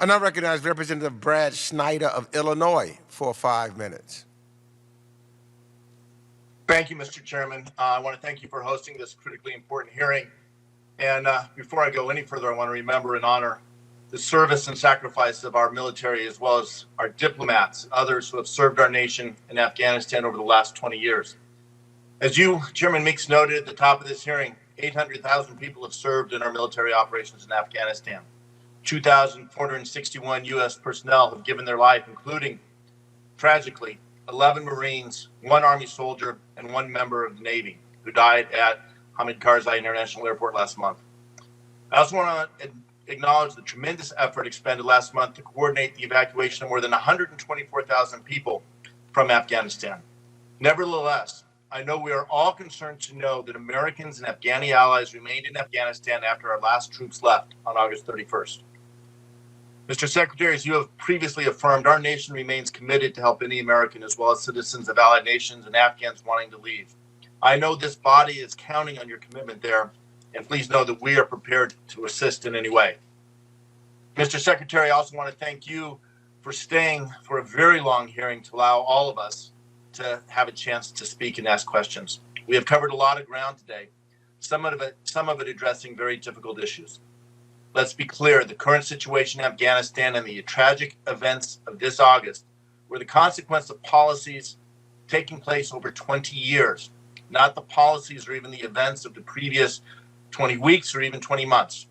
I now recognize Representative Brad Schneider of Illinois for 5 minutes. Thank you, Mr. Chairman. I want to thank you for hosting this critically important hearing. And before I go any further, I want to remember and honor the service and sacrifice of our military, as well as our diplomats and others who have served our nation in Afghanistan over the last 20 years. As you, Chairman Meeks, noted at the top of this hearing, 800,000 people have served in our military operations in Afghanistan. 2,461 U.S. personnel have given their life, including, tragically, 11 Marines, 1 Army soldier, and 1 member of the Navy who died at Hamid Karzai International Airport last month. I also want to acknowledge the tremendous effort expended last month to coordinate the evacuation of more than 124,000 people from Afghanistan. Nevertheless, I know we are all concerned to know that Americans and Afghani allies remained in Afghanistan after our last troops left on August 31st. Mr. Secretary, as you have previously affirmed, our nation remains committed to help any American as well as citizens of allied nations and Afghans wanting to leave. I know this body is counting on your commitment there, and please know that we are prepared to assist in any way. Mr. Secretary, I also want to thank you for staying for a very long hearing to allow all of us to have a chance to speak and ask questions. We have covered a lot of ground today, some of it addressing very difficult issues. Let's be clear, the current situation in Afghanistan and the tragic events of this August were the consequence of policies taking place over 20 years, not the policies or even the events of the previous 20 weeks or even 20 months.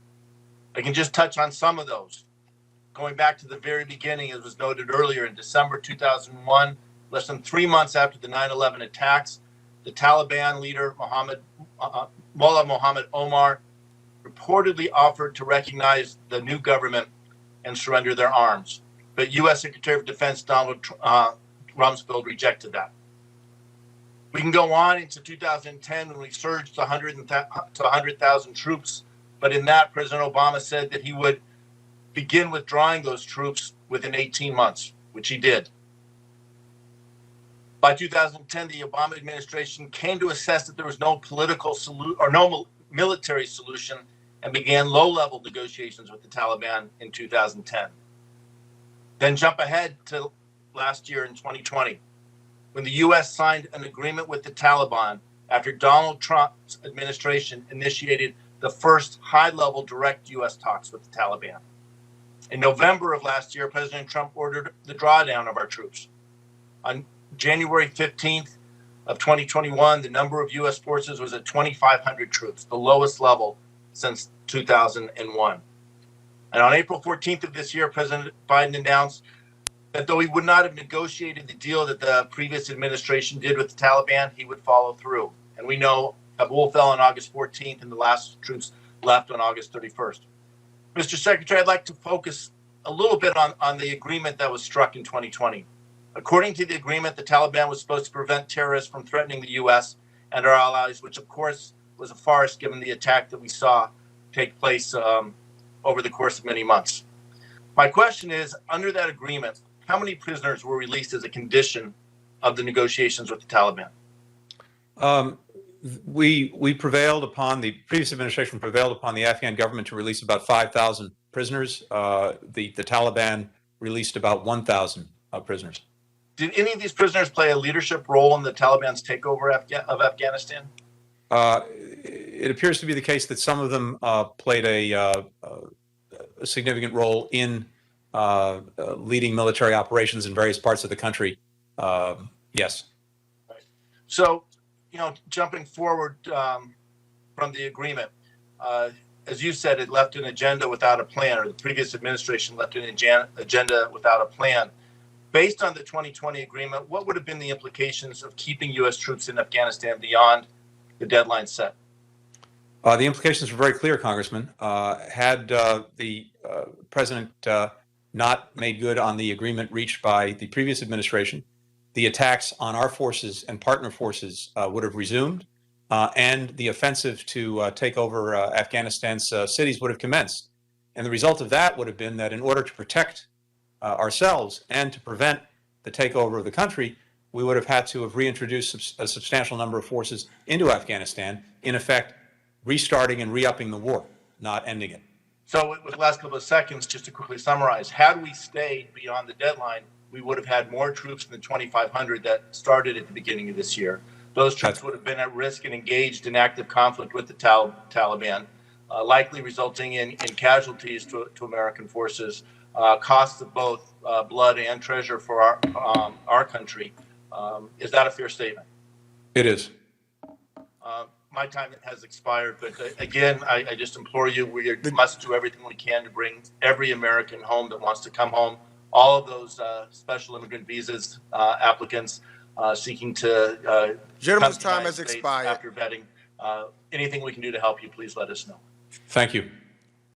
I can just touch on some of those. Going back to the very beginning, as was noted earlier, in December 2001, less than 3 months after the 9/11 attacks, the Taliban leader Mullah Muhammad Omar reportedly offered to recognize the new government and surrender their arms. But U.S. Secretary of Defense Donald Rumsfeld rejected that. We can go on into 2010 when we surged to 100,000 troops. But in that, President Obama said that he would begin withdrawing those troops within 18 months, which he did. By 2010, the Obama administration came to assess that there was no political solution or no military solution and began low-level negotiations with the Taliban in 2010. Then jump ahead to last year in 2020, when the U.S. signed an agreement with the Taliban after Donald Trump's administration initiated the first high-level direct U.S. talks with the Taliban. In November of last year, President Trump ordered the drawdown of our troops. On January 15th of 2021, the number of U.S. forces was at 2,500 troops, the lowest level since 2001. And on April 14th of this year, President Biden announced that though he would not have negotiated the deal that the previous administration did with the Taliban, he would follow through. And we know Kabul fell on August 14th and the last troops left on August 31st. Mr. Secretary, I'd like to focus a little bit on the agreement that was struck in 2020. According to the agreement, the Taliban was supposed to prevent terrorists from threatening the U.S. and our allies, which of course was a farce given the attack that we saw take place over the course of many months. My question is, under that agreement, how many prisoners were released as a condition of the negotiations with the Taliban? We prevailed upon, the previous administration prevailed upon the Afghan government to release about 5,000 prisoners. The Taliban released about 1,000 prisoners. Did any of these prisoners play a leadership role in the Taliban's takeover of Afghanistan? It appears to be the case that some of them played a significant role in leading military operations in various parts of the country. Yes. Right. So, jumping forward from the agreement, as you said, it left an agenda without a plan, or the previous administration left an agenda without a plan. Based on the 2020 agreement, what would have been the implications of keeping U.S. troops in Afghanistan beyond the deadline set? The implications were very clear, Congressman. Had the president not made good on the agreement reached by the previous administration, the attacks on our forces and partner forces would have resumed, and the offensive to take over Afghanistan's cities would have commenced. And the result of that would have been that in order to protect ourselves and to prevent the takeover of the country, we would have had to have reintroduced a substantial number of forces into Afghanistan, in effect restarting and re-upping the war, not ending it. So with the last couple of seconds, just to quickly summarize, had we stayed beyond the deadline, we would have had more troops than the 2,500 that started at the beginning of this year. Those troops would have been at risk and engaged in active conflict with the Taliban, likely resulting in casualties to American forces, costs of both blood and treasure for our country. Is that a fair statement? It is. My time has expired, but again, I just implore you, we must do everything we can to bring every American home that wants to come home. All of those special immigrant visas applicants seeking to Gentleman's come to the time United has States expired. after vetting. Anything we can do to help you, please let us know. Thank you.